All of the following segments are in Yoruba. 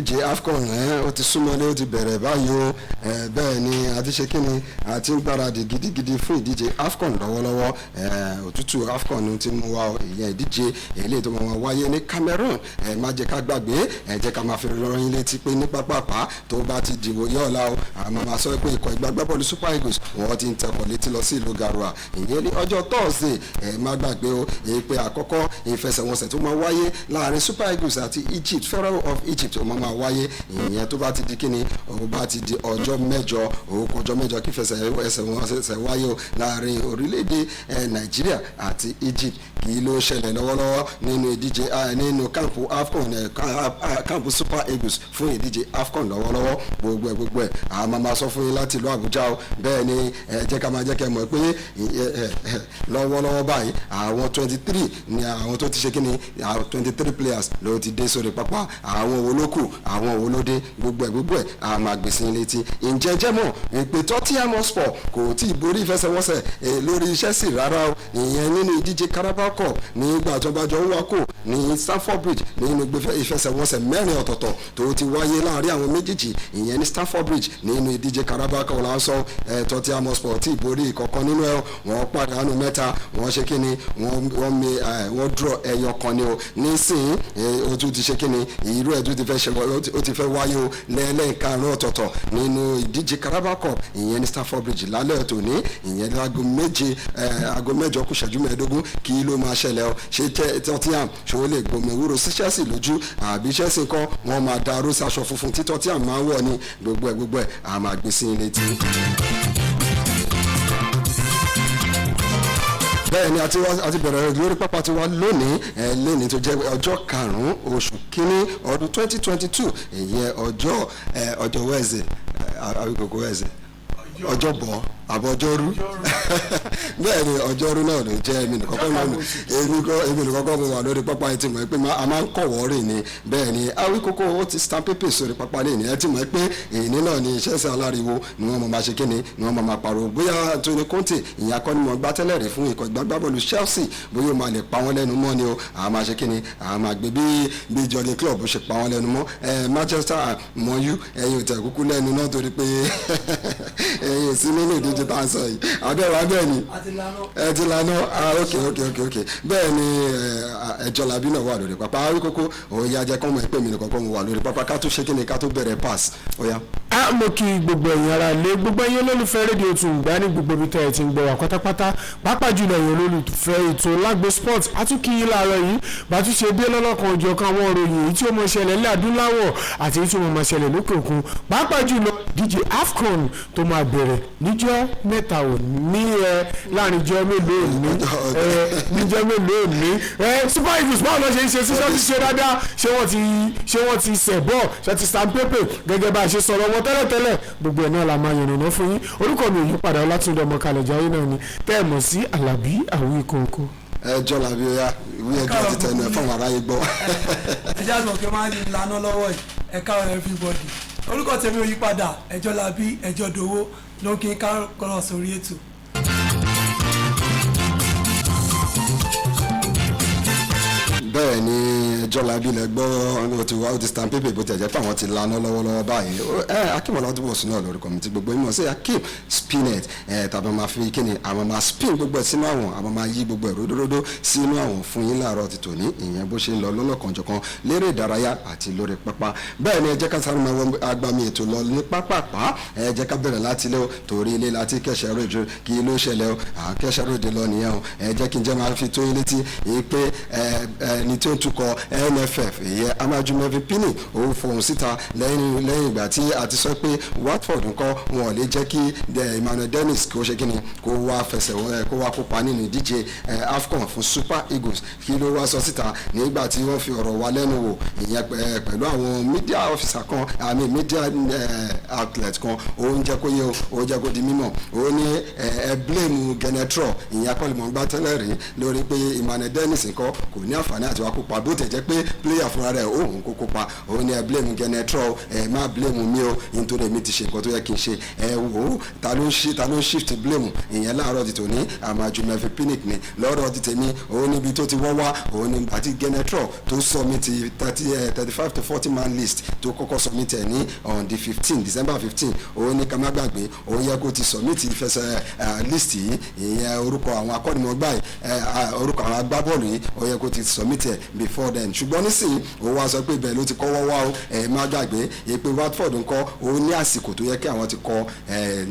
ìdíje AFCON ó ti súnmọ́lé ó ti bẹ̀rẹ̀ báyìí o bẹ́ẹ̀ ni àti ṣe kíni àti ń gbáradì gidigidi fún ìdíje AFCON lọ́wọ́lọ́wọ́ òtútù AFCON ti mú wa ìyẹn ìdíje eléyìí tó máa wáyé ní Cameroon má jẹ́ ká gbàgbé jẹ́ ká máa fi rọrùn yín létí pé ní pápápá tó bá ti dìbò yọ̀ọ̀la o àmọ́ máa sọ pé ikọ̀ ìgbàgbọ́bọ̀lù Super Eagles wọ́n ti ń tẹkọ̀ létí lọ sí ìlú Garoua ìyẹn ní ọjọ́ Thursday má gbàgbé o pé àkọ́kọ́ ìfẹsẹ̀wọnsẹ̀ tó máa wáyé láàrin Super Eagles àti Egypt Pharaoh of Egypt ó máa wáyé ìyẹn tó bá ti di kíni ó bá ti di ọjọ́ mẹ́jọ òkòjọ́ mẹ́jọ kí ìfẹsẹ̀wọnsẹ̀ wáyé o láàrin orílẹ̀-èdè Nàìjíríà àti Egypt kí ló ṣẹlẹ̀ lọ́wọ́lọ́wọ́ nínú ìdíje nínú káàpù AFCON káàpù Super Eagles fún ìdíje AFCON lọ́wọ́lọ́wọ́ gbogbo ẹ̀ àmọ́ máa sọ fún yín láti ìlú Àbújá o bẹ́ẹ̀ ni jẹ́ ká máa jẹ́ kẹ́ mọ̀ pé lọ́wọ́lọ́wọ́ báyìí àwọn 23 ni àwọn tó ti ṣe kí ni 23 players ló ti dé sórí pápá àwọn wo ló kù àwọn wo ló dé gbogbo ẹ̀ a máa gbèsè létí ǹjẹ́ jẹ́ mọ̀ ìpè Tottenham Hotspur kò tí ì borí ìfẹsẹ̀wọnsẹ̀ lórí Chelsea rárá o ìyẹn nínú ìdíje Carabao Cup nígbà tó bá jọ ń wá kò ní Stamford Bridge nínú ìfẹsẹ̀wọnsẹ̀ mẹ́rin ọ̀tọ̀ọ̀tọ̀ tó ti wáyé láàrin àwọn méjèèjì ìyẹn ní Stamford Bridge nínú ìdíje Carabao Cup lásán Tottenham Hotspur tí ì borí ìkọ̀kan nínú ẹ̀ wọ́n pàdánù mẹ́ta wọ́n ṣe kíni wọ́n draw ẹyọ kan ni o nísìnyí o tún ti ṣe kíni irú ẹ̀ tún ti fẹ́ ṣe o ti fẹ́ wáyé o lẹ́ẹ̀karùn-ún ọ̀tọ̀ọ̀tọ̀ nínú ìdíje Carabao Cup ìyẹn ní Stamford Bridge lálẹ́ tòní ìyẹn láago mẹ́jọ kù ṣẹ́jú mẹ́ẹ̀ẹ́dógún kí ló máa ṣẹlẹ̀ o ṣé Tottenham ṣòwò lè gbomi ewúro sí Chelsea lójú àbí Chelsea kan wọ́n máa da aró sáṣọ funfun tí Tottenham máa ń wọ̀ ní gbogbo ẹ̀ a máa gbé sí ilé tí. bẹ́ẹ̀ ni àti bẹ̀rẹ̀ lórí pápá tiwa lónìí tó jẹ́ ọjọ́ karùn-ún oṣù kínní ọdún 2022 ìyẹn ọjọ́ Wednesday àbíkòkò Wednesday ọjọ́bọ̀ àbọ̀jọ́rú bẹ́ẹ̀ ni ọjọ́rú náà ló jẹ́ èmi nìkọ́kọ́ mo wà lórí pápá ẹtì mọ̀ pé a máa ń kọ̀wọ́ rìn ni bẹ́ẹ̀ ni Awíkókó ó ti stamp paper sórí pápá lẹ́yìn ẹtì mọ̀ pé èyí náà ni Chelsea aláriwo ni wọ́n máa ṣe kíni ni wọ́n máa pariwo bóyá Antonio Conte ìyẹn akọ́nimọ̀ gbá tẹ́lẹ̀ rẹ̀ fún ikọ̀ ìgbàgbọ́bọ̀lù Chelsea bóyá ó máa lè pa wọ́n lẹ́nu mọ́ ni o a máa ṣe kíni a máa gbé bí Jurgen Klopp ṣe pa wọ́n lẹ́nu mọ́ Manchester mọ́yú ẹ̀yin ò tẹ̀ kúkú lẹ́nu náà torí pé ẹ̀yin ò sí nínú ìdíje tá à ń sọ yìí abẹ́rẹ́ ni ẹ ti lana ok bẹ́ẹ̀ ni ẹjọ́ làbí náà wà lórí pápá Awíkókó òun yá jẹ́ kọ́ mọ̀ pé mi nìkan kọ́ mo wà lórí pápá ká tó ṣe kí ni ká tó bẹ̀rẹ̀ pass ó yá. a mo kí gbogbo ẹ̀yin ará ilé gbogbo ẹ̀yin olólùfẹ́ rédíò Tùǹgbá ní gbogbo ibi tẹ́ ẹ ti ń gbọ́ wá pátápátá pàápàá jùlọ ẹ̀yin olólùfẹ́ ètò lágbo sport àtúnkìyí láàárọ̀ yìí bàtú ṣe dé lọ́lọ́kan òjò kan àwọn òròyìn èyí tí ó mọ ṣẹlẹ̀ ní adúláwọ̀ àti èyí tí ó mọ ṣẹlẹ̀ lókè òkun pàápàá jùlọ díje AFCON tó máa bẹ̀rẹ̀ níjọ́ mẹ́ta òní láàrin jọ́ mélòó ní Super Eagles báwo ló ṣe ń ṣe sí sọ́ọ́ ti ṣe dáadáa ṣé wọ́n ti sẹ̀ bọ́ ṣe ti stamp paper gẹ́gẹ́ bá a ṣe sọ̀rọ̀ wọn tẹ́lẹ̀tẹ́lẹ̀ gbogbo ẹ̀ náà la máa yànnàná fún yín orúkọ mi ò yí padà Ọlátúndé ọmọ Kalẹ̀jáyé náà ni tẹ́ ẹ̀ mọ̀ sí Àlàbí Àwíkókó. ẹjọ́ làbí ọ̀yà ìwé ẹjọ́ ti tẹnu ẹ̀ fáwọn aráyé gbọ́. ẹjẹ́ àgbọ̀n kí wọ́n máa ń lanà lọ́wọ́ ẹ̀ ẹ̀ka everybody orúkọ tèmi ò yí padà ẹjọ́ làbí ẹjọ́ dowó ló ń kí kárọ̀ sórí ètò. bẹ́ẹ̀ ni ẹjọ́ labi lẹ gbọ́ ó ti stamp paper bó ti ẹ̀jẹ̀ pé àwọn ti laná lọ́wọ́lọ́wọ́ báyìí Akeem Ọlátúnbọ̀sún náà lórúkọ mi ti gbogbo ìmọ̀ sí Akeem spinet tàbí máa fi kíni àwọn máa spin gbogbo ẹ̀ sínú àwọn àwọn máa yí gbogbo ẹ̀ ródóródó sínú àwọn fún yín láàárọ̀ ti tòní ìyẹn bó ṣe ń lọ lọ́lọ́kanjọ̀kan lérè ìdárayá àti lórí pápá bẹ́ẹ̀ ni ẹ jẹ́ ká sáré máa wọ agbami ètò lọ ní pápápá ẹ jẹ́ ká bẹ̀rẹ̀ láti ilé o torí ilé láti kẹsẹ̀ ròjò kí ló ṣẹlẹ̀ o kẹsẹ̀ ròjò lọ nìyẹn o ẹ jẹ́ kí n jẹ́ máa fi tó yín létí pé ẹni tí ó ń tukọ̀ NFF ìyẹn Amaju Melvin Pinnick ó fohùn síta lẹ́yìn ìgbà tí a ti sọ pé Watford ńkọ́ wọn ò lè jẹ́ kí Emmanuel Dennis kó ṣe kíni kó wá kópa nínú ìdíje AFCON fún Super Eagles kí ló wá sọ síta nígbà tí wọ́n fi ọ̀rọ̀ wá lẹ́nu wò ìyẹn pẹ̀lú àwọn media officer kan àmì media outlet kan ó ń jẹ́ kó yé ó jẹ́ kó di mímọ̀ ó ní blame Genetro ìyẹn akọ́lùmọ̀gbá tẹ́lẹ̀ rí lórí pé Emmanuel Dennis ńkọ́ kò ní àǹfààní àti wá kópa bó tẹ̀ jẹ́ pé player fúnra rẹ̀ òun kó kópa òun ni ẹ blame Genetro má blame mi o nítorí èmi ti ṣe nǹkan tó yẹ kí n ṣe wò ó ta ló ń shift blame ìyẹn láàárọ̀ ti tòní àmàjù Murphy Pinnick ni lọ́rọ̀ ti tèmi òun níbi tó ti wọ́n wá òun ni àti Genetro tó submit 35 to 40 man list tó kọ́kọ́ submit ẹ̀ ní on the 15 December 15 òun ní ká má gbàgbé òun yẹ kó ti submit ìfẹsẹ̀ list yìí ìyẹn orúkọ àwọn akọ́nimọ̀gbá yìí orúkọ àwọn agbábọ́ọ̀lù yìí òun yẹ kó ti submit ẹ̀ before then ṣùgbọ́n nísìnyí òun wá sọ pé bẹ́ẹ̀ ló ti kọ́wọ́ wá o má gbàgbé pé Watford ńkọ́ òun ní àsìkò tó yẹ kí àwọn ti kọ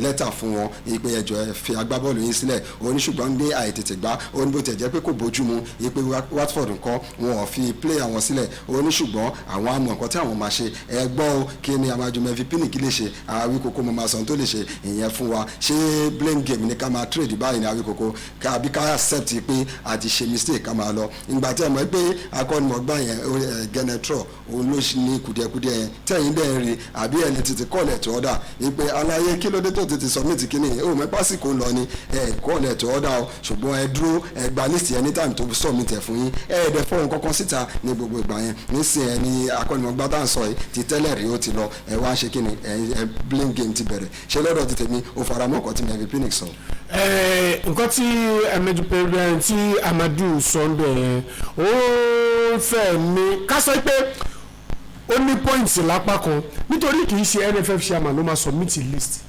lẹ́tà fún wọn pé ẹjọ́ fi agbábọ́ọ̀lù yìí sílẹ̀ òun ní ṣùgbọ́n ní àìtètè gbá òun bó tẹ̀ jẹ́ pé kò bójú mu pé Watford ńkọ́ wọn ò fi player wọn sílẹ̀ òun ní ṣùgbọ́n àwọn àmọ̀ nǹkan tí àwọn máa ṣe gbọ́ o kí ni àmàjù Murphy Pinnick lè ṣe Awíkókó mo máa sọ tó lè ṣe ìyẹn fún wa ṣé blame game ni ká máa trade báyìí ní Awíkókó àbí ká accept pé a ti ṣe mistake ká máa lọ ìgbà tí ẹ mọ̀ pé akọ́nimọ̀gbá yẹn Genetro òun ló ní kùdìẹ̀kùdìẹ̀ yẹn tẹ̀yìn dẹ̀ rí àbí ẹni tètè call it to order pé aláyé kí ló dé tó tètè submit kíní ó mọ̀ pásìkò lọ ni call it to order o ṣùgbọ́n ẹ dúró ẹ gba list yẹn ní time tó submit ẹ̀ fún yín ẹ̀ẹ́dẹ̀ fọ́ọ̀n kankan síta ní gbogbo ìgbà yẹn nísìnyẹn ni akọ́nimọ̀gbá tá à ń sọ yìí ti tẹ́lẹ̀ rí ó ti lọ ẹ wá ṣe kíni ẹ blame game ti bẹ̀rẹ̀ ṣe lọ́dọ̀ ti tèmi ó faramọ́ ọkọ̀ tí Murphy Pinnick sọ. nǹkan tí ẹ̀mẹ́jì pẹ̀lú tí Amadu sọ ń bẹ̀ ó fẹ́ mi ká sọ pé ó ní pọ́ìntì lápá kan nítorí kì í ṣe NFF chairman ló máa submit list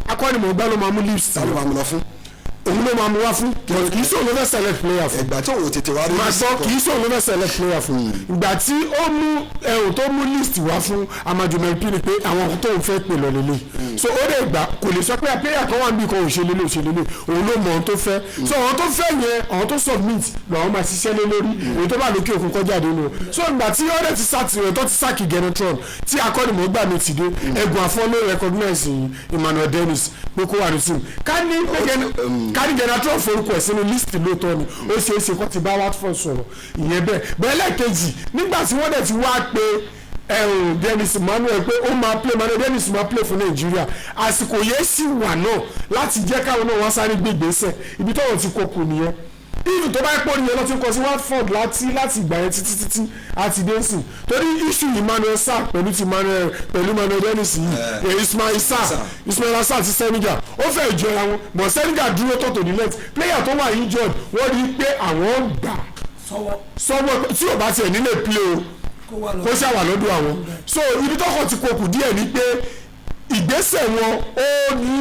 akọ́nimọ̀gbá ló máa mú list. ta ló máa mú lọ fún òun ló máa mú wá fún kì í sóun ló fẹ́ select player fún. ẹgbà tí òun tètè wá rí máa sọ kì í sóun ló fẹ́ select player fún. ìgbà tí ó mú ẹ̀hún tó mú list wá fún Amadu Murphy Pinnick pé àwọn tó ń fẹ́ pè lọ lélẹ̀ so ó lè gbà kò lè sọ pé player kan wà níbi kan òṣèlélẹ̀ òun ló mọ ohun tó fẹ́ so àwọn tó fẹ́ yẹn àwọn tó submit làwọn máa ṣiṣẹ́ lé lórí èyí tó bá lókè òkun kọjá dé nù so ìgbà tí ó dẹ̀ ti sàtìrẹ̀ tó ti sàkì Genetron tí akọ́nimọ̀gbà mi ti dé ẹ̀gùn àfọ́ ló recognize Emmanuel Dennis pé kó wà ní team ká ní Genetron forúkọ ẹ̀ sínú list lóòótọ́ ni ó ṣeé ṣe kó ti bá Watford sọ̀rọ̀ ìyẹn bẹ́ẹ̀ bẹ́ẹ̀ lẹ́ẹ̀kejì nígbà tí wọ́n dẹ̀ ti wá pé Dennis Emmanuel pé ó máa play Emmanuel Dennis máa play fún Nàìjíríà àsìkò yẹn sì wà náà láti jẹ́ káwọn náà wá sáré gbégbèsè ibi tọ́wọ́ ti kókò nìyẹn ìlú tó bá pọ̀ nìyẹn lọ́ọ́ ti kọ́ sí Watford láti ìgbà yẹn títí àti dẹ́sìn torí issue Emmanuel Sarr pẹ̀lú Emmanuel Dennis yìí Ismail Sarr ti Senegal ó fẹ́ jọra wọn but Senegal dúró tọ̀tọ̀ ní left player tó wà injured wọ́n rí i pé àwọn gbà sọ́wọ́ tí ò bá tiẹ̀ nílé play o kó ṣàwà lọ́dọ̀ àwọn so ibi tọ́kọ̀ ti kókù díẹ̀ ni pé ìgbésẹ̀ wọn ó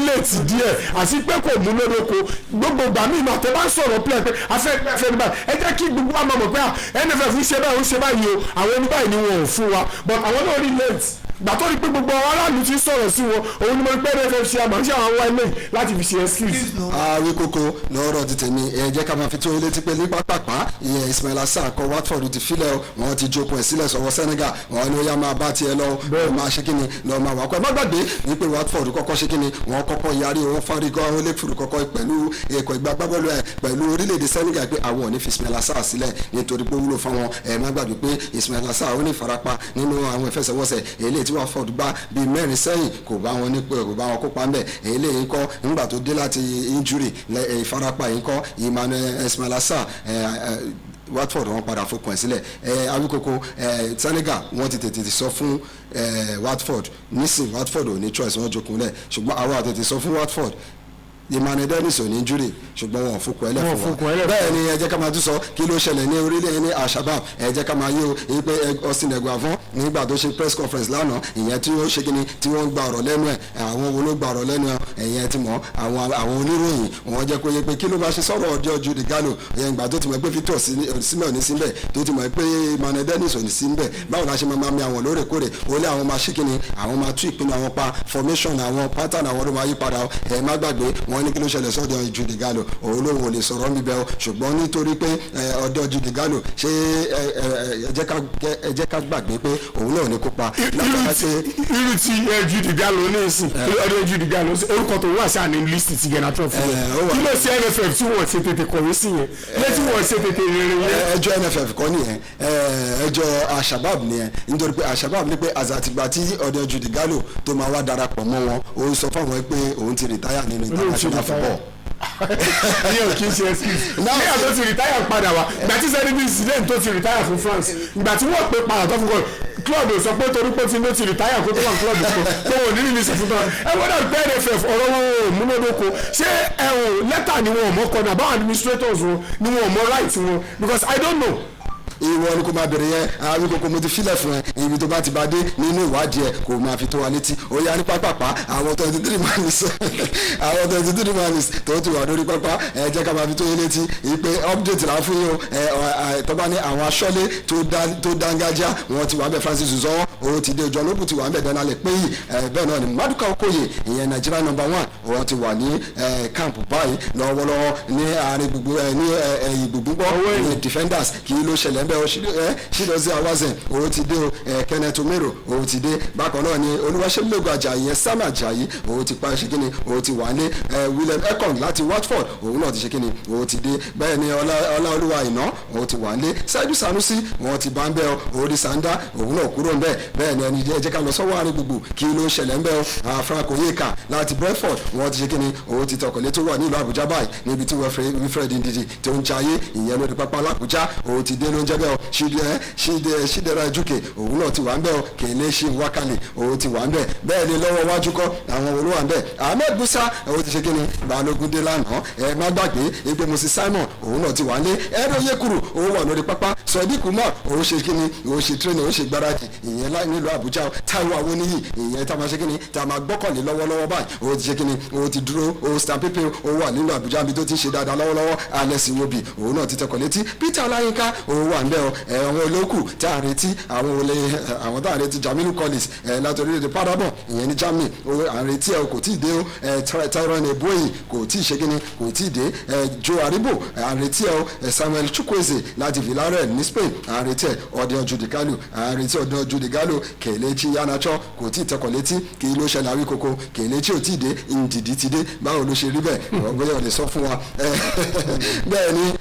létí díẹ̀ àti pé kò mú lódoko gbogbo ìgbà míì náà tẹ bá ń sọ̀rọ̀ pílẹ̀ pé afẹ́fẹ́ ní báyìí ẹ jẹ́ kí gbogbo wa máa mọ̀ pé NFF ń ṣe báyìí o àwọn ẹni báyìí ni wọn ò fún wa but àwọn náà rí late gbà tó rí pé gbogbo aráàlú ti sọ̀rọ̀ sí wọn òun ni mo pẹ́ NFF ṣe àmọ́ ṣé àwọn wá ilé láti fi ṣe excuse. Awíkókó lọ́rọ̀ ti tèmi ẹ jẹ́ ká máa fi tó ilé tí pé ní pápápá ìyẹn Ismail Sarr kọ Watford ti filẹ̀ wọn ti jókòó ẹ̀ sílẹ̀ sọ̀wọ́ Senegal wọn ni ó yá máa bá tiẹ̀ lọ wọn máa ṣe kíni lọ́ọ́ máa wà kọ́ ẹ má gbàgbé ní pé Watford kọ́kọ́ ṣe kíni wọn kọ́kọ́ yarí wọn fárígọ́ wọn lẹ́kùrú kọ́kọ́ pẹ̀lú ẹ̀kọ́ ìgbà gbábọ́ọ̀lù ẹ̀ pẹ̀lú orílẹ̀-èdè Senegal pé àwọn ò ní fi Ismail Sarr sílẹ̀ nítorí pé ó wúlò fún wọn ẹ má gbàgbé pé Ismail Sarr ó ní ìfarapa nínú àwọn ìfẹsẹ̀wọnsẹ̀ eléyìí tí Watford gbá bíi mẹ́rin sẹ́yìn kò bá wọn kópa ńbẹ̀ eléyìí kọ́ nígbà tó dé láti injury ìfarapa yìí kọ́ Ismail Sarr Watford wọn padà fòkàn sílẹ̀ Awíkókó Senegal wọn ti tètè sọ fún Watford nísìn Watford ò ní choice wọn jókòó lẹ̀ ṣùgbọ́n àwọn àtètè sọ fún Watford Emmanuel Dennis ò ní injury ṣùgbọ́n wọn fòkàn ẹlẹ́ fún wa bẹ́ẹ̀ ni ẹ jẹ́ ká máa tún sọ kí ló ṣẹlẹ̀ ní orílẹ̀ ní Al-Shabab ẹ jẹ́ ká máa yé o èyí pé Austin Eguavoen nígbà tó ṣe press conference lánàá ìyẹn tí ó ṣe kíni tí wọ́n gba ọ̀rọ̀ lẹ́nu ẹ̀ àwọn wo ló gba ọ̀rọ̀ lẹ́nu ẹ̀ ẹ̀yẹn ti mọ̀ àwọn oníròyìn wọ́n jẹ́ kó yé pé kí ló bá ṣe sọ̀rọ̀ ọjọ́ Jude Gallo ẹ̀yẹn ìgbà tó ti mọ̀ pé Victor Osimhen ò ní sí níbẹ̀ tó ti mọ̀ pé Emmanuel Dennis ò ní sí níbẹ̀ báwo la ṣe máa mi àwọn lóòrèkóòrè ó lé àwọn máa ṣe kíni àwọn máa tú ìpinnu àwọn pa formation àwọn pattern àwọn ló máa yí padà ẹ̀ má gbàgbé wọ́n ní kí ló ṣẹlẹ̀ sọ́dọ̀ Jude Gallo òun lòun ò lè sọ̀rọ̀ níbẹ̀ o ṣùgbọ́n nítorí pé ọ̀dọ̀ Jude Gallo ṣé ẹ jẹ́ ká gbàgbé pé òun náà ní kópa. irú ti Jude Gallo ní ìsìn ọ̀dọ̀ Jude Gallo orúkọ tó wà sáà ní list ti Genetron fún mi kí ló ṣe NFF tí wọ́n ṣe tètè kọ̀wé sí yẹn lẹ́tí wọ́n ṣe tètè rere yẹn. ẹjọ́ NFF kọ́ nìyẹn ẹjọ́ Al-Shabab nìyẹn nítorí pé Al-Shabab ní pé àzàtìgbà tí ọ̀dọ̀ Jude Gallo tó máa wá darapọ̀ mọ́ wọn òun sọ fáwọn pé òun ti rìtáyà nínú international football ìyẹn ò kí n ṣe excuse nígbà tó ti retire padà wá ìgbà tí Zinedine Zidane tó ti retire fún France ìgbà tí wọ́n pè padà tó fún kọ́ club sọ pé torí pé tí ló ti retire kó tó wà club tó wọ́n ní release fún tán ẹ gbọ́dọ̀ pé NFF ọ̀rọ̀ wọn ò múnádóko ṣé lẹ́tà ni wọn ò mọ̀ kọ́ ní àbáwọn administrators wọn ni wọn ò mọ̀ right wọn because I don't know. ìwọ ni kò máa bẹ̀rẹ̀ yẹn àwọn kòkó mo ti filẹ̀ fún ẹ ibi tó bá ti bá dé nínú ìwádìí ẹ kò máa fi tó wa létí ó yá ní pápápá àwọn 23 manis àwọn 23 manis tó ti wà lórí pápá ẹ jẹ́ ká máa fi tó yín létí ìpè update là ń fún yín o tó bá ní àwọn aṣọ́lé tó dángájá wọn ti wà bẹ́ẹ̀ Francis Uzoma ó ti dé John Obu ti wà bẹ́ẹ̀ Daniel Péyì bẹ́ẹ̀ náà ni Maduka Okoye ìyẹn Nigeria number 1 wọn ti wà ní camp báyìí lọ́wọ́lọ́wọ́ ní àárín gbogbo ní ẹ̀yìn gbogbo ní defenders kí ló ṣẹlẹ̀ ń ṣídọ̀ọ́sí Awazen òun ti dé Kenneth Omero òun ti dé bákan náà ni Olúwaṣẹ́lẹ́gbẹ̀ Àjàyí yẹn Sam Àjàyí òun ti pa ṣe kíni òun ti wà ní William Ekong láti Watford òun náà ti ṣe kíni òun ti dé bẹ́ẹ̀ ni Ọláolúwa Àìná òun ti wà ní Saidu Sanusi òun ti bá ń bẹ́ ọ orí Sanda òun náà kúrò ń bẹ́ẹ̀ bẹ́ẹ̀ ni ẹni jẹ́ ká lọ sọ́wọ́ àárín gbogbo kí ló ń ṣẹlẹ̀ ń bẹ́ ọ Frank Oyeka láti Brentford òun ti ṣe kíni òun ti tọkọ̀lé tó wà nílùú Àbújá báyìí níbi tí Wilfred Ndidi tó ń jayé ìyẹn lórí pápá l'Àbújá òun ti dé ló ń jẹ́ bẹ́ẹ̀ Ṣídẹ̀rẹ̀ Jùkè òun náà ti wà ń bẹ̀ ọ́ Kèlé ṣì ń wákàlẹ̀ òun ti wà ń bẹ̀ bẹ́ẹ̀ ni lọ́wọ́ wájú kọ́ àwọn olówó ń bẹ̀ Ahmed Musa òun ti ṣe kí ni Balógun dé lánàá ẹ má gbàgbé ẹgbẹ́ Moses Simon òun náà ti wà ń lé ẹ̀rọ Yekuru òun wà lórí pápá Sodiq Umar òun ṣe kí ni òun ṣe tírénì òun ṣe gbáradì ìyẹn nílùú Àbújá Táíwò Awoniyi ìyẹn tá a máa ṣe kí ni tá a máa gbọ́kànlé lọ́wọ́lọ́wọ́ báyìí òun ti ṣe kí ni òun ti dúró òun Stan Pepe òun wà nílùú Àbújá bí tó ti ṣe dáadáa lọ́wọ́lọ́wọ́ Alex Iwobi òun náà ti tẹkọ̀ létí Peter Ọláyínká òun wà ń bẹ̀ ọ́ àwọn olókù tá a retí àwọn tá a retí Jamilu Collins láti orílẹ̀-èdè Paderborn ìyẹn ní Germany à ń retí ẹ kò tí ì dé o Tyrone Eboyi kò tí ì ṣe kíni kò tí ì dé Joe Aribo à ń retí ẹ Samuel Chukwueze láti Villarreal ní Spain à ń retí ẹ Odion Judigalu à ń retí Odion Judigalu Kelechi Iheanacho kò tí ì tẹkọ̀ létí kí ló ṣẹlẹ̀ àwíkoko Kelechi ò tí ì dé Ndidi ti dé báwo ló ṣe rí bẹ́ẹ̀ bóyá ò lè sọ fún wa bẹ́ẹ̀ ni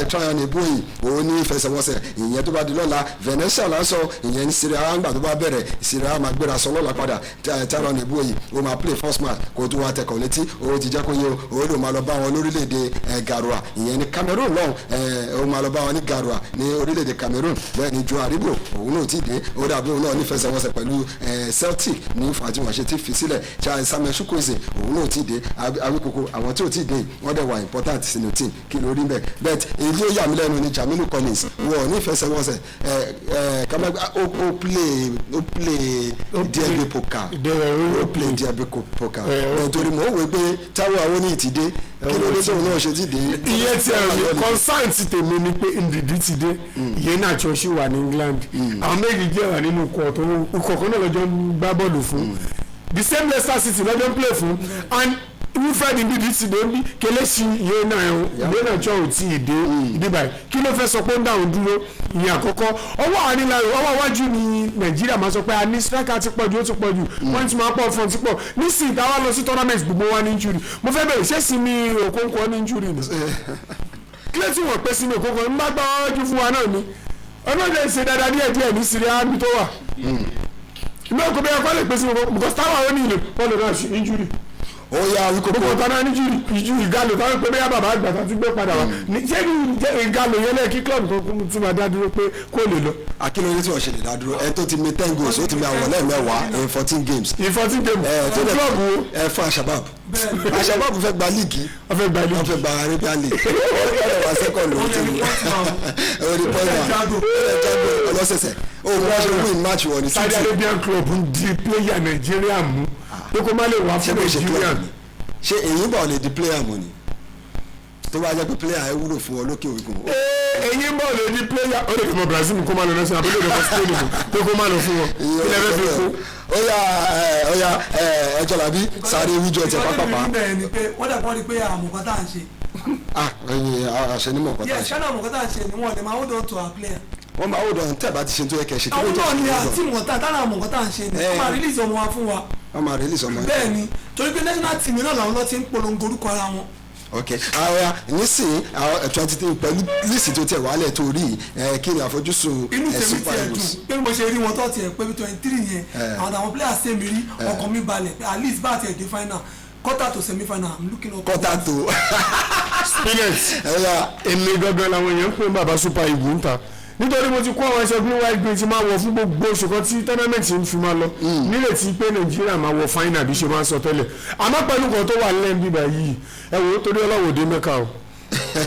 Tyrone Eboyi òun ní ìfẹsẹ̀wọnsẹ̀ ìyẹn tó bá di lọ́la Venezia là ń sọ ìyẹn ní Serie A ńgbà tó bá bẹ̀rẹ̀ Serie A máa gbéra sọ lọ́la padà Tyrone Eboyi ó máa play first match kó tó wá tẹkọ̀ létí ó ti jẹ́ kó yẹ ó lè máa lọ bá wọn lórílẹ̀‐èdè Garoua ìyẹn ní Cameroon lọ́hùn ó máa lọ bá wọn ní Garoua ní orílẹ̀‐èdè Cameroon bẹ́ẹ̀ ni Joe Aribo òun náà ti dé ó dàbí òun náà nífẹsẹ̀wọnsẹ̀ pẹ̀lú Celtic ní fàájìwọ̀n ṣe ti fi sílẹ̀ Samuel Chukwueze òun náà ti dé Awíkoko àwọn tí ò ti dé wọ́n dẹ̀ wà important sínú team kí lórí bẹ́ẹ̀ bẹ́ẹ̀ ilé ó yà mí lẹ́nu ní Jamilu Collins wọ́n nífẹsẹ̀wọnsẹ̀ kama o play diabe poker nítorí mo wò pé Táíwò Awoniyi ti dé kí ló dé tóun náà ṣe ti dé. iye tí ẹ rí concern ti tèmi ni pé Ndidi ti dé ìyẹn náà tí ó ṣì wà ní England àwọn méjì jẹ́ wà nínú ikọ̀ kan náà lọ́jọ́ ń gbá bọ́ọ̀lù fún the same Leicester City lọ́jọ́ ń play fún and Wilfred Ndidi ti dé bí Kelechi Iheanacho ò tí ì dé ìdí báyìí kí ló fẹ́ sọ pé ó ń dáhùn dúró ìyẹn àkọ́kọ́ ọwọ́ àníláyò ọwọ́ iwájú ní Nàìjíríà máa sọ pé a ní striker ti pọ̀jù ó ti pọ̀jù wọ́n ti máa pọ̀ fún ti pọ̀ nísìnyí táwa lọ sí tournament gbogbo wa ní injury mo fẹ́ bẹ̀rẹ̀ ṣé Simi Okonkwo ní injury ni kílẹ̀ tí wọ́n pẹ́ Simi Okonkwo ń bá gbá ọjọ́ fún wa náà ni ọlọ́dẹ ṣe dáadáa díẹ̀ ní Serie A tó wà ìmọ̀ òkú bẹ́ẹ̀ kọ́ lè pẹ́ Simi Okonkwo because táwa ó ní ilé bọ́ọ̀lù náà ṣe injury ó yà Awíkoko gbogbo ọ̀tá náà ní ju ìgalò táwọn pé bẹ́ẹ̀ bàbá àgbà tó gbé padà wá ṣé ìgalò yẹn lẹ́ẹ̀kí club kan tún máa dá dúró pé kó lè lọ. akínlóye tí wọ́n ṣe lè dá dúró ẹ tó ti mi 10 goals ó ti mi àwọn lẹ́ẹ̀mẹ́wàá in 14 games. in 14 games tó club wo. fún Al-Shabab Al-Shabab fẹ́ gba líìgì wọ́n fẹ́ gba Arabian League ọ̀rẹ́ wa second ló ti mú orí pọ́ìmù ọlọ́sẹ̀sẹ̀ ó wọ́n ṣe win match wọ̀ ní Saudi Arabian club ń di player Nàìjíríà mú pé kó má lè wá fún Nàìjíríà. ṣé èyí bọ̀ lè di player mọ̀ ni tó bá jẹ́ pé player ẹ wúlò fún ọ lókè òkun. èyí bọ̀ lè di player ó lè fi mọ Brazil kó má lọ lọ́sìn àbúrò lè fọ Spain kó kó má lọ fún wọn kí lè fẹ́ fi kú. ó yá ẹjọ́ làbí sáré wíjọ tẹ pápápá. wọ́n dàgbọ́n rí pé àmọ̀kọ́ tá à ń ṣe. àṣẹ ní mọ̀kọ́ tá à ń ṣe. yẹ ṣáná àmọ̀kọ́ tá à ń ṣe ni wọ́n lè máa hold on to our player. wọ́n máa hold on tẹ̀ bá ti ṣe tó yẹ kẹ́ ṣe. àwọn náà ni àti mọ̀tá táwọn àmọ̀kọ́ tá à ń ṣe ni wọ́n máa release ọmọ wa fún wa. wọ́n máa release ọmọ yẹn. bẹ́ẹ̀ ni torí pé national team náà làwọn lọ ti ń polongo orúkọ ara wọn. ok àwọn nísìnyí àwọn 23 pẹ̀lú lísì tó tẹ̀ wálẹ̀ tó rí kí ni àfojúsùn inú tèmi tiẹ̀ dùn pé mo ṣe rí wọn tó tiẹ̀ pé 23 yẹn àwọn players ṣe mi rí ọkàn mi balẹ̀ at least bá tiẹ̀ dé final quarter to semi final I'm looking up. quarter to. spinet èmi gangan làwọn èèyàn ń pè bàbá super eagle ń ta nítorí mo ti kó àwọn ẹsẹ̀ blue white green ti máa wọ̀ fún gbogbo oṣù kan tí tournament ń fi máa lọ nírètí pé nàìjíríà máa wọ final bí ṣe máa ń sọ tẹ́lẹ̀ àmọ́ pẹ̀lú kan tó wà nílẹ̀ bíbá yìí ẹ wò ó torí ọlọ́wọ́ dé mẹ́ka o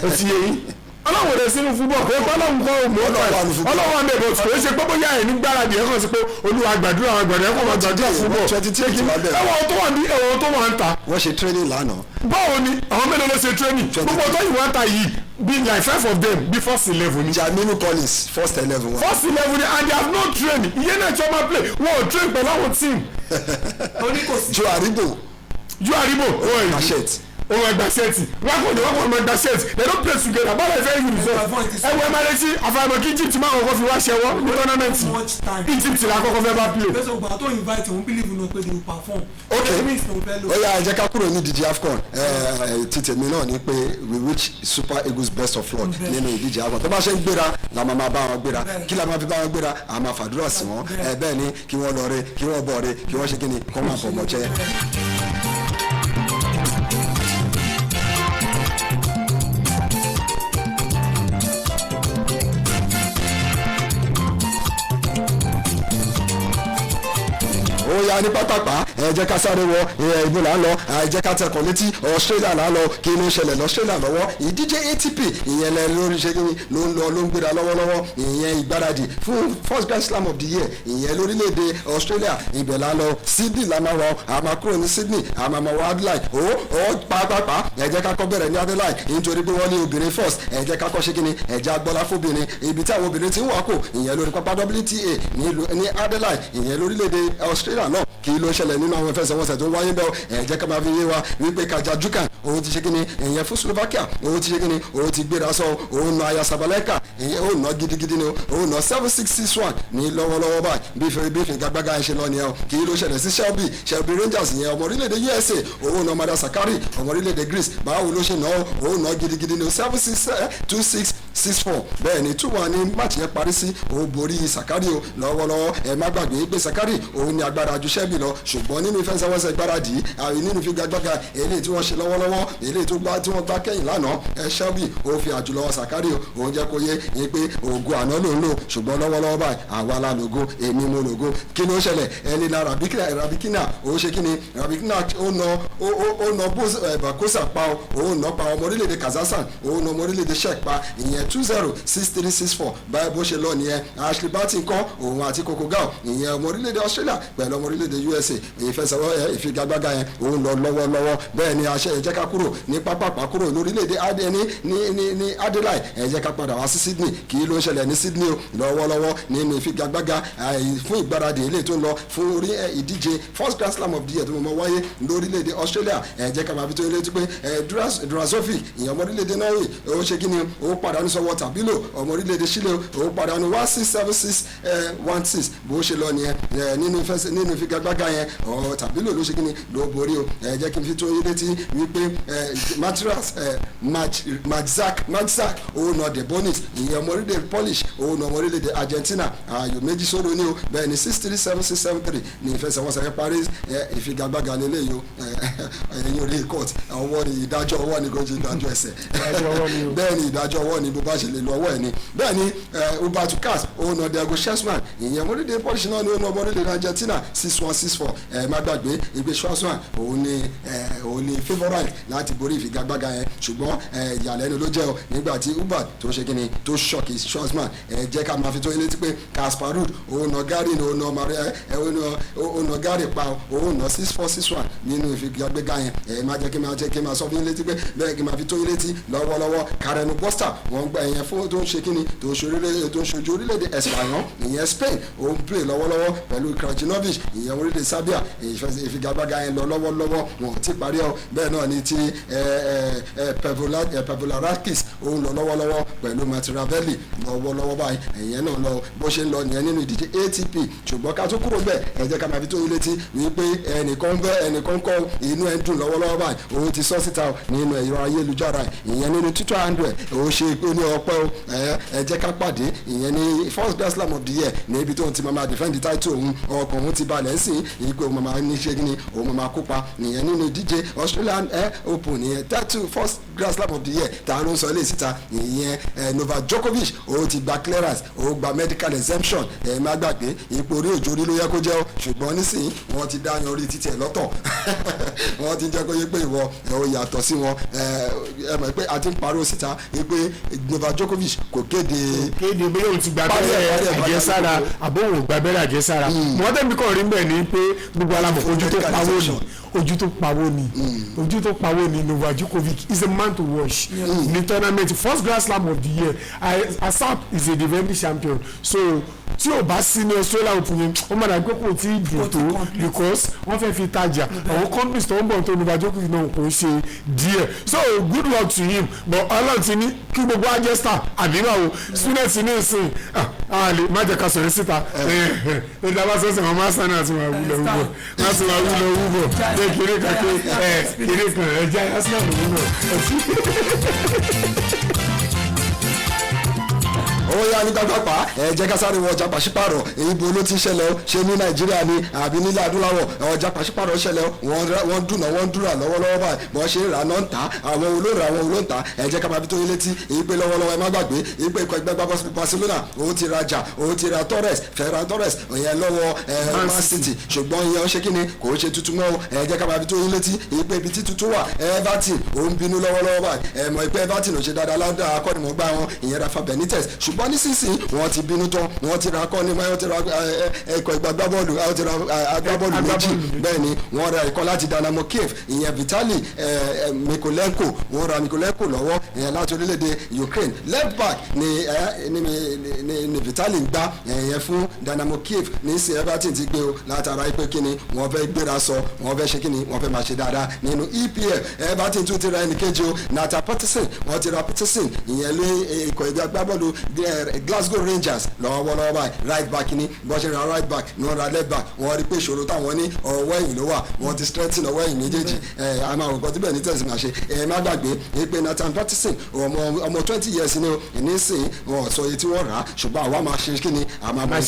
ó ti yé yín ọlọ́wọ́ rẹ̀ sínú fúbọ̀ pé ọlọ́run kọ́ òmò ọlọ́wọ́ àmì ẹ̀bọ̀ kò ṣe pé bóyá ẹ̀ ní gbáradì ẹ̀ kàn sí pé olúwa gbàdúrà àwọn àgbàdo ẹ̀ kò máa gbàdúrà fúbọ̀ ẹ̀wọ̀n tó wà ní ẹ̀wọ̀n tó wà ń ta. wọ́n ṣe training lánàá. báwo ni àwọn mélòó ló ṣe training gbogbo tó yìí wọ́n ta yìí be like 5 of them be first 11 ni. Jaminu Collins first 11 wa. first 11 ni and they have no training ìyẹn náà tí wọ́n máa play wọ́n ò train pẹ̀lú àwọn team. Joe Aribo. ohun ẹgbà ṣẹ́ẹ̀tì wọ́n kò ní wọ́n kò ní ẹgbà ṣẹ́ẹ̀tì they don't play together bọ́ọ̀lù ẹ̀fẹ́ yìí nìṣọ́ ẹ̀wọ̀n ẹ̀ máa retí àfàìmọ̀ kí Egypt máa kọ́kọ́ fi wá ṣẹwọ́ ní tọ́námẹ́ǹtì Egypt la kọ́kọ́ fẹ́ bá play. bẹ́sẹ̀ ògbà tó invite òun believe no pé they will perform. ok ó yá ẹ jẹ́ ká kúrò ní ìdíje AFCON títẹ̀mí náà ni pé we wish Super Eagles best of luck nínú ìdíje AFCON tó bá ṣe ń gbéra la máa bá wọn gbéra kí la máa fi bá wọn gbéra a máa fàdúrà sí wọn bẹ́ẹ̀ ni kí wọ́n lọ re kí wọ́n bọ̀ re kí wọ́n ṣe kí ni kọ́ máa bọ̀ mọ́ jẹ́. ó yá ní pátápá ẹ jẹ́ ká sáré wọ ìbò là ń lọ ẹ jẹ́ ká tẹkọ̀ létí Australia là ń lọ kí ló ń ṣẹlẹ̀ lọ́sítrélà lọ́wọ́ ìdíje ATP ìyẹn lẹ lórí ṣe kí ló ń lọ ló ń gbéra lọ́wọ́lọ́wọ́ ìyẹn ìgbáradì fún first Grand Slam of the year ìyẹn lórílẹ̀‐èdè Australia ibẹ̀ là ń lọ Sydney là máa wọ àmà kúrò ní Sydney àmà máa wọ Adelaide ó pátápá ẹ jẹ́ ká kọ́ bẹ̀rẹ̀ ní Adelaide nítorí pé wọ́n ní obìnrin first ẹ jẹ́ ká kọ́ ṣe kí ni ẹ jẹ́ agbọ́lá fóbìnrin ibi tí àwọn obìnrin ti ń wà kó ìyẹn lórí pápá WTA ní Adelaide ìyẹn lórílẹ̀‐èdè Australia náà kí ló ṣẹlẹ̀ nínú àwọn ìfẹsẹ̀wọnsẹ̀ tó wáyé bẹ́ẹ̀ ẹ̀ jẹ́ ká máa fi yé wa wípé Kaja Djukan òun ti ṣe kíni ìyẹn fún Slovakia òun ti ṣe kíni òun ti gbéra sọ òun na Aya Sabalenka ìyẹn òun ná gidigidi ni òun ná 7-6-6-1 ní lọ́wọ́lọ́wọ́ báyìí bí ìfigagbága ẹ̀ ṣe lọ nìyẹn kí ló ṣẹlẹ̀ sí Shelby Rangers ìyẹn ọmọ orílẹ̀-èdè USA òun ná Mada Sakari ọmọ orílẹ̀-èdè Greece báwo ló ṣe ná òun ná gidigidi ni 7-6-2-6-6-4 bẹ́ẹ̀ ni 2-1 ní match yẹn parí sí òun borí Sakari o lọ́wọ́lọ́wọ́ ẹ̀ má gbàgbé pé Sakari òun ní agbára ju Shelby lọ ṣùgbọ́n nínú ìfẹsẹ̀wọnsẹ̀ gbáradì nínú ìfigagbága eléyìí tí wọ́n ṣe lọ́wọ́lọ́wọ́ eléyìí tí wọ́n gbá kẹ́yìn lánàá Shelby ó fi àjùlọ Sakari òun jẹ́ kó yé yín pé ògo àná ló ń lò ṣùgbọ́n lọ́wọ́lọ́wọ́ báyìí àwa la lògo èmi mo lògo kí ló ṣẹlẹ̀ ẹni la Rabikina ó ṣe kí ni Rabikina ó nà Bakosa pa ó nà pa ọmọ orílẹ̀-èdè Kazakhstan ó nà ọmọ orílẹ̀-èdè Czech pa ìyẹn 2-0 6-3 6-4 báyìí bó ṣe lọ nìyẹn Ashley Barty kọ́ òun àti Coco Gauff ìyẹn ọmọ orílẹ̀-èdè Australia pẹ̀lú ọmọ orílẹ̀-èdè USA ìfẹsẹ̀wọ́ ìfigagbága yẹn òun lọ lọ́wọ́lọ́wọ́ bẹ́ẹ̀ ni àṣẹ ẹ jẹ́ ká kúrò ní pápápá kúrò lórílẹ̀‐èdè ní Adelaide ẹ jẹ́ ká padà wá sí Sydney kí ló ń ṣẹlẹ̀ ní Sydney o lọ́wọ́lọ́wọ́ nínú ìfigagbága fún ìgbáradì eléyìí tó ń lọ fún orí ìdíje first Grand Slam of the year tó mọ̀ wáyé lórílẹ̀‐èdè Australia ẹ jẹ́ ká máa fi tó ilé tí pé Durazovic ìyẹn ọmọ orílẹ̀‐èdè Norway ó ṣe kí ni ó pàdánù sọ́wọ́ Tabilo ọmọ orílẹ̀‐èdè Chile ó pàdánù 1-6-7-6-1-6 bó ṣe lọ nìyẹn nínú ìfigagbága yẹn Tabilo ló ṣe kí ni ló borí o ẹ jẹ́ kí n fi tó yé létí wípé Majzak òun náà Debonis ìyẹn ọmọ orílẹ̀-èdè Polish òun náà ọmọ orílẹ̀-èdè Argentina ayò méjì sódò ní o bẹ́ẹ̀ ni 6-3 7-6-7-3 ní ìfẹsẹ̀wọnsẹ̀ yẹn parí ìfigagbága lélẹ́yìí o ẹ̀yìn orí court ọwọ́ ni ìdájọ́ ọwọ́ ni kò ṣe ìdájọ́ ẹsẹ̀ bẹ́ẹ̀ ni ìdájọ́ ọwọ́ ni bó bá ṣe lè lo ọwọ́ ẹ̀ ni bẹ́ẹ̀ ni Hubert Hurkacz òun náà Diego Schwartzman ìyẹn ọmọ orílẹ̀-èdè Polish náà ni òun náà ọmọ orílẹ̀-èdè Argentina 6-1 6-4 má gbàgbé ìgbé Schwartzman òun ni favourite láti borí ìfigagbága yẹn ṣùgbọ́n ìyàlẹ́nu ló jẹ́ o nígbà tí Hubert tó ṣe kíni tó ṣọ́ọ̀kì Schwartzman jẹ́ ká máa fi tó ilé tí pé Kaspar Ruud òun náà Gary ni òun náà Gary pa òun náà 6-4 nínú ìfigagbága yẹn má jẹ́ kí máa sọ fún ilé tí pé bẹ́ẹ̀ kí máa fi tó ilé tí lọ́wọ́lọ́wọ́ Karen Buster wọ́n gba ẹ̀yẹn fún tó ń ṣe kíni tó ń ṣojú orílẹ̀-èdè Espanyol ìyẹn Spain òun play lọ́wọ́lọ́wọ́ pẹ̀lú Krajinovic ìyẹn orílẹ̀-èdè Serbia ìfigagbága yẹn lọ lọ́wọ́lọ́wọ́ wọn ti parí ọ bẹ́ẹ̀ náà ni ti Pavlarakis ó ń lọ lọ́wọ́lọ́wọ́ pẹ̀lú Machiavelli lọ́wọ́lọ́wọ́ báyìí ìyẹn náà lọ bó ṣe ń lọ nìyẹn nínú ìdíje ATP ṣùgbọ́n ká tó kúrò bẹ́ẹ̀ ẹ jẹ́ ká máa fi tó yín létí wípé ẹnìkan kọ́ inú ẹ̀ ń dùn lọ́wọ́lọ́wọ́ báyìí òun ti sọ síta nínú ẹ̀rọ ayélujára ìyẹn nínú Twitter handle òun ṣe pé ní ọpẹ́ o ẹ jẹ́ ká pàdé ìyẹn ní first Grand Slam of the year níbi tó ń ti máa defend the title òun ọkàn òun ti balẹ̀ sí ìpè òun máa ní ṣe ní òun máa kópa ìyẹn nínú ìdíje Australian Open ìyẹn title first Grand Slam of the year tá ló ń sọ ilé síta ìyẹn Novak Djokovic òun ti gba clearance òun gba medical exemption má gbàgbé ipò orí òjò orí ló yẹ kó jẹ́ o ṣùgbọ́n nísìnyí wọ́n ti dá yan orí títí ẹ̀ lọ́tọ̀ wọ́n ti jẹ́ kó yẹ pé ìwọ ò yàtọ̀ sí wọn ẹ mọ̀ pé a ti ń pariwo síta pé Novak Djokovic kò kéde bí yóò ti gba abẹ́rẹ́ àjẹsára àbóhùn gba abẹ́rẹ́ àjẹsára mọ́tẹ́bí kan rí bẹ́ẹ̀ ni pé gbogbo alamọ̀ ojú tó pawó ni Novak Djokovic is a man to watch ní tournament first Grand Slam of the year ASAP is a defending champion so tí o bá sí ní Australia Open yẹn ó máa dàgbé kò tí ì dùn tó because wọ́n fẹ́ fi tajà àwọn companies tó ń bọ̀ tó Novak Djokovic náà kò ń ṣe díẹ̀ so good luck to him but ọlọ́run ti ní kí gbogbo ajẹ́sítà àbíbá o student ní ìsìn àlè má jẹ́ ká sọ̀rọ̀ síta ìdábà sọ́sẹ̀ wọn máa sánà àti máa wúlò wúbọ̀ máa sì máa wúlò wúbọ̀ ṣé kéré kan kéré kan ẹ̀jẹ̀ arsenal lòun náà ó yá ní gbàgbàpá ẹ jẹ́ ká sáré wọ ọjà pàṣípàrọ̀ ibo ló ti ṣẹlẹ̀ o ṣé ní Nàìjíríà ni àbí nílẹ̀ adúláwọ̀ ọjà pàṣípàrọ̀ ṣẹlẹ̀ o wọ́n dúnà lọ́wọ́lọ́wọ́ báyìí bọ́n ṣe ń rà náà ń ta àwọn olóńtà ẹ jẹ́ ká máa fi tó yín létí ìpè lọ́wọ́lọ́wọ́ ẹ má gbàgbé ìpè ikọ̀ ẹgbẹ́ gbàgbọ́ Barcelona òun ti rajà òun ti ra Ferran Torres ìyẹn lọ́wọ́ Man City ṣùgbọ́n ìyẹn ṣe kí ni kò ṣe tuntun mọ́ ẹ jẹ́ ká máa fi tó yín létí ìpè ibi tí tuntun wà Everton òun bínú lọ́wọ́lọ́wọ́ báyìí ẹ mọ̀ ìpè Everton ò ṣe dáadáa ládàá akọ́nimọ̀gbá wọn ìyẹn Rafa Benitez ṣùgbọ́n nísinsìnyí wọ́n ti bínú tán wọ́n ti ra akọ́ni wọ́n ti ra ẹ̀kọ́ ìgbàgbọ́bọ́ọ̀lù wọ́n ti ra agbábọ́ọ̀lù méjì bẹ́ẹ̀ ni wọ́n ra ẹ̀kọ́ láti Dynamo Kiev ìyẹn Vitali Mykolenko wọ́n ra Mykolenko lọ́wọ́ ìyẹn láti orílẹ̀-èdè Ukraine left back ni Vitali ń gbá ìyẹn fún Dynamo Kiev ní sí Everton ti gbé o látara pé kíni wọ́n fẹ́ gbéra sọ wọ́n fẹ́ ṣe kíni wọ́n fẹ́ máa ṣe dáadáa nínú EPL Everton tún ti ra ẹnìkejì o Nathan Patterson wọ́n ti ra Patterson ìyẹn lé ẹ̀kọ́ ìgbàgbọ́bọ́ọ̀lù Glasgow Rangers lọ́wọ́lọ́wọ́ báyìí right back ni bọ́sẹ̀ ra right back ní wọ́n ra left back wọ́n rí pé ìṣòro táwọn ní ọwọ́ ẹ̀yìn ló wà wọ́n ti strengthen ọwọ́ ẹ̀yìn méjèèjì àmọ́ àwọn nǹkan tí bẹ́ẹ̀ ní tẹ̀sí máa ṣe má gbàgbé pé Nathan Patterson ọmọ 20 years ni o nísìnyí wọn sọ iye tí wọ́n rà á ṣùgbọ́n àwa máa ṣe kí ni àmà máa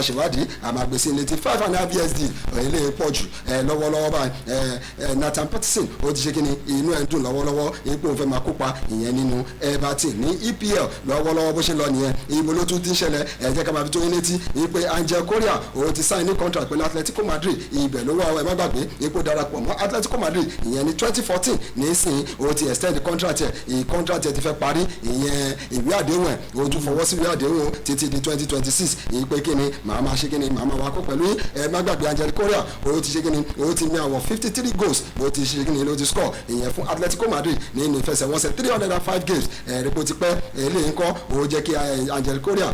ṣèwádìí àmà gbèsè ní ti 5.5 USD ilé pọ̀ jù lọ́wọ́lọ́wọ́ báyìí Nathan Patterson ó ti ṣe kí ni inú ẹ̀ ń dùn lọ́wọ́lọ́wọ́ ipò òun fẹ́ máa kópa ìyẹn nínú Everton ní EPL lọ́wọ́lọ́wọ́ bó ṣe lọ nìyẹn ibo ló tún ti ń ṣẹlẹ̀ ẹ jẹ́ ká máa fi tó yín létí wípé Angel Correa òun ti sign ní contract pẹ̀lú Atletico Madrid ibẹ̀ ló wà ẹ má gbàgbé ipò darapọ̀ mọ́ Atletico Madrid ìyẹn ní 2014 nísìnyí òun ti extend contract ẹ̀ contract ẹ̀ ti fẹ́ parí ìyẹn ìwé àdéhùn ẹ̀ òun tún fọwọ́ sí ìwé àdéhùn títí di 2026 èyí pé kí ni màá máa ṣe kí ni màá máa wá kó pẹ̀lú ẹ má gbàgbé Angel Correa òun ti ṣe kí ni òun ti ní àwọn 53 goals bó ti ṣe kí ni ló ti score ìyẹn fún Atletico Madrid nínú ìfẹsẹ̀wọnsẹ̀ 305 games ẹ̀ẹ́dẹ́gbò ti pẹ́ eléyìí ńkọ́ òun jẹ́ kí Angel Correa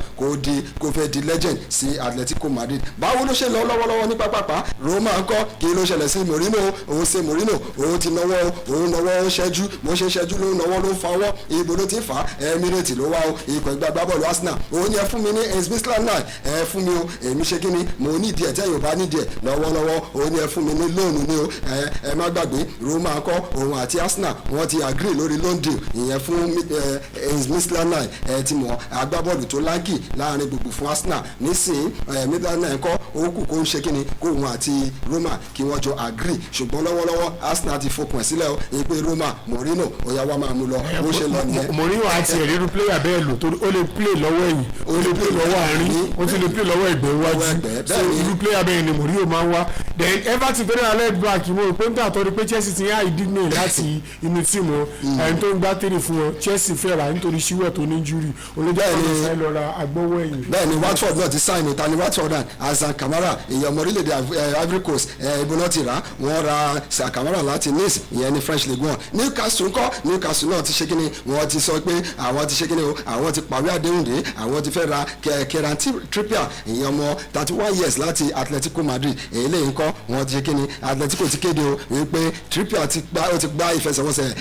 kó fẹ́ di legend sí Atletico Madrid báwo ló ṣe lọ lọ́wọ́lọ́wọ́ ní pápápá Roma ńkọ́ kí ló ṣẹlẹ̀ sí Mourinho òun ti náwó ó ṣẹ́jú bó ṣe ṣẹ́jú ló náwó ló ń fa ọwọ́ ibo ló ti fà á Emirates ló wá o ikọ̀ ìgbà agbábọ́ọ̀lù Arsenal òun yẹ fún mi ní Switzerland fún mi o èmi ṣe kí ni mo nídìí ẹ̀ tẹ́ Yorùbá nídìí ẹ̀ lọ́wọ́lọ́wọ́ òun yẹ fún mi ní lóònù ni o ẹ má gbàgbé Roma ńkọ́ òun àti Arsenal wọ́n ti agree lórí loan deal ìyẹn fún Switzerland ti mọ̀ agbábọ́ọ̀lù tó láǹkì láàrin gbogbo fún Arsenal nísìnyí Midland ẹ̀kọ́ òkú kó ń ṣe kíni kó òun àti Roma kí wọ́n jọ agree ṣùgbọ́n lọ́wọ́lọ́wọ́ Arsenal ti fokùn ẹ̀ sílẹ̀ o ìpè Roma Mourinho òyà wa máa mú lọ bó ṣe lọ nìyẹn. Mourinho àti ẹ̀rírú player bẹ́ẹ̀ lò torí ó lè play lọ́wọ́ ẹ̀yìn ó lè play lọ́wọ́ àárín ó ti lè play lọ́wọ́ ẹ̀gbẹ́ iwájú so irú player bẹ́ẹ̀ ni Mourinho máa ń wá then Everton tó ní alẹ́ back mo rò pé nígbà tó rí pé Chelsea ti yá ìdígbò láti inú tíìmù ẹni tó ń gbá tèrè fún wọn Chelsea fẹ́ rà nítorí ṣíwẹ̀ tó ní injury bẹ́ẹ̀ni Watford náà ti sign ìtàní Watford and Hassan Kamara ìyẹn ọmọ orílẹ̀-èdè Ivory Coast ibo náà ti rà wọ́n ra Kamara láti Nice ìyẹn ní French League One Newcastle náà ti ṣe kíni wọ́n ti sọ pé àwọn ti ṣe kíni o àwọn ti pàwé àdéhùn dé àwọn ti fẹ́ ra Kieran Trippier ìyẹn ọmọ 31 years láti Atletico Madrid eléyìí ńkọ́ ńkọ́ wọ́n ti kíni Atletico ti kéde o wípé Trippier ti gbá ìfẹsẹ̀wọnsẹ̀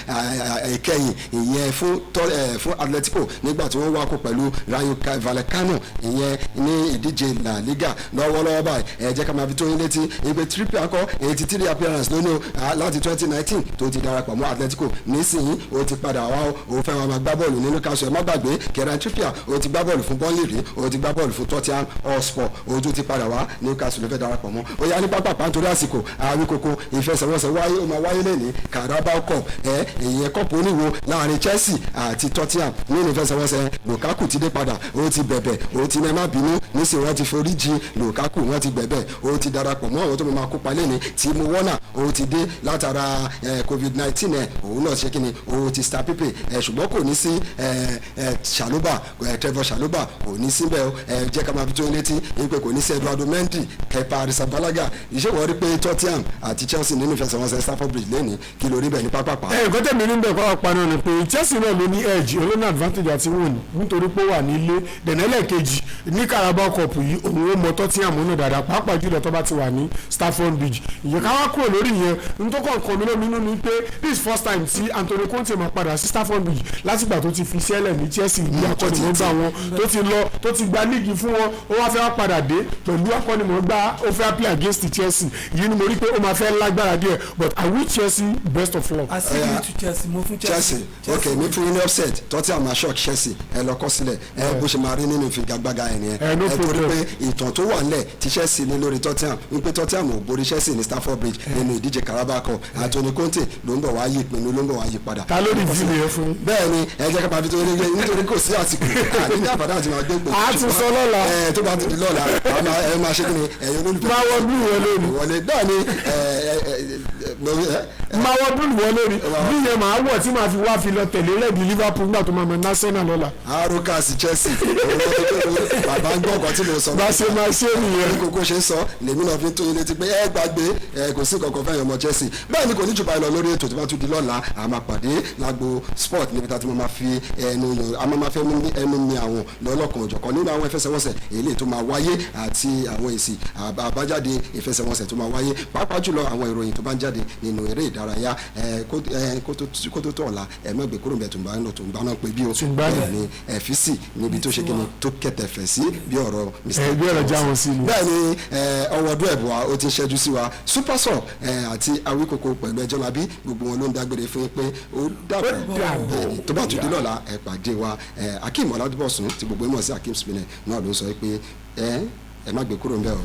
ìkẹyìn ìyẹn fún Atletico nígbà tí wọ́n wá kó pẹ̀lú Rayo Vallecano ìyẹn ní ìdíje La Liga lọ́wọ́lọ́wọ́ báyìí ẹ jẹ́ ká máa fi tó yín létí wípé Trippier kọ́ 83 appearance lónìí láti 2019 tó ti darapọ̀ mọ́ Atletico nísìnyí ó ti padà wá ó fẹ́ wọn máa gbá bọ́ọ̀lù nínú káṣọ ẹ̀ má gbàgbé Kieran Trippier ó ti gbá bọ́ọ̀lù fún Burnley rí ó ti gbá bọ́ọ̀lù fún Tottenham Hotspur ojú ti padà wá ní káṣọ ló fẹ́ darapọ̀ mọ́ ó yá ní pápá nítorí àsìkò àríkòkò ìfẹsẹ̀wọnsẹ̀ wáyé ó máa wáyé lẹ́ni Carabao Cup ìyẹn kọ́pù oníwo láàrin Chelsea àti Tottenham nínú ìfẹsẹ̀wọnsẹ̀ Lukaku ti dé padà ó ti bẹ̀bẹ̀ ó ti nẹ́ẹ̀má bínú nísìnyí wọ́n ti forí jì Lukaku wọ́n ti bẹ̀bẹ̀ ó ti darapọ̀ mọ́ àwọn tó máa kópa lẹ́ni Timo Werner ó ti dé látara COVID-19 òun náà ṣe kíni ó ti star pípé ṣùgbọ́n kò ní sí Chalobah Trevor Chalobah kò ní síbẹ̀ jẹ́ ká máa fi tó létí wípé kò ní sí Eduardo Mendy Kepa Arrizabalaga ìṣèwọ́ rí pé Tottenham àti Chelsea nínú ìfẹsẹ̀wọnsẹ̀ Stamford Bridge lẹ́ni kí lórí bẹ̀ ní pápápá. nǹkan tẹ̀mí ní bẹ́ẹ̀ kọ́ ọ̀pá náà ni pé Chelsea náà ló ní edge olóńgbò advantage àti win nítorí pé ó wà nílé dẹ̀nẹ́lẹ̀ kejì ní Carabao Cup yìí òun ó mọ Tottenham náà dáadáa pàápàá jùlọ tó bá ti wà ní Stamford Bridge ìyẹn ká wá kúrò lórí yẹn nítorí kan mi lóminú ni pé this first time tí Antonio Conte máa padà sí Stamford Bridge látìgbà tó ti fi sẹ́lẹ̀ ní Chelsea ní akọ́nimọ̀ọ́gbà wọn tó ti gba líìgì fún wọn ó wá fẹ́ wá padà dé pẹ̀lú akọ́nimọ̀ọ́gbà ó fẹ́ play against Chelsea yìí ni mo rí pé ó máa fẹ́ lágbára díẹ̀ but I wish Chelsea best of luck. I see you to Chelsea mo fún Chelsea. ok mi fún yín ní upset Tottenham máa shock Chelsea ẹ lọ kọ sílẹ̀ bó ṣe máa rí nínú ìfigagbága ẹ̀ nìyẹn torí pé ìtàn tó wà nílẹ̀ tí Chelsea ní lórí Tottenham wípé Tottenham ò borí Chelsea ní Stamford Bridge nínú ìdíje Carabao Cup Antonio Conte ló ń bọ̀ wá yí ìpinnu ló ń bọ̀ wá yí padà. ta ló rí ìdílé yẹn fún. bẹ́ẹ̀ ni ẹ jẹ́ ká máa fi tó yẹ nítorí kò sí àsìkò àdéhùn àbàdàn àti máa gbé gbòòrò. a ti sọ lọ́la. tó bá ti di lọ́la ẹ máa ṣe kí ni ẹ̀yin olólùfẹ́. máa wọ blue wọlé ni. wọlé bẹ́ẹ̀ ni máa wọ blue wọlé ni bí yẹn máa wọ̀ tí màá fi wá fi lọ tẹ̀lé rẹ́ẹ̀dì Liverpool nígbà tó máa mọ Arsenal lọ́la. arúkàsí Chelsea bàbá ń gbọ́ ọkọ̀ tí mo sọ. bá ṣe máa ṣe nìyẹn. ní kókó ṣe ń sọ lèmi náà fi ń tó ilé ti pé ẹ gbàgbé kò sí kankan fẹ́yàn ọmọ Chelsea bẹ́ẹ̀ ni kò ní jù báyìí lọ lórí ètò tó bá tún di lọ́la a máa pàdé lágbo sport níbi tá a ti máa fi ẹnu mi àwọn lọ́lọ́kan òjọ̀kan nínú àwọn ìfẹsẹ̀wọnsẹ̀ èyí tó máa wáyé àti àwọn èsì àbájáde ìfẹsẹ̀wọnsẹ̀ tó máa wáyé pàápàá jùlọ àwọn ìròyìn tó bá ń jáde nínú eré ìdárayá kó tó tọ̀ ọ̀la ẹ̀mẹ́gbẹ̀ kúrò bẹ̀ tó ń bá náà pé bí o bẹ́ẹ̀ ni ẹ̀fíìsì níbi tó ṣe kí ni tó kẹtẹ̀fẹ̀ sí bí ọ̀rọ̀ Mr. bẹ́ẹ̀ ni ọwọ́dún ẹ̀bùn ó ti ń ṣẹ́jú sí wa Super Sub àti Awíkòkò pẹ̀lú ẹjọ́ labí gbogbo wọn ló ń dágbére fún pé ó dàbọ̀ tó bá tún dé lọ́la ẹ̀ pàdé wa Akeem Ọládúbọ̀sún tí gbogbo ìmọ̀ sí Akeem Spinner náà ló ń sọ pé ẹ má gbé kúrò ń bẹ̀ o.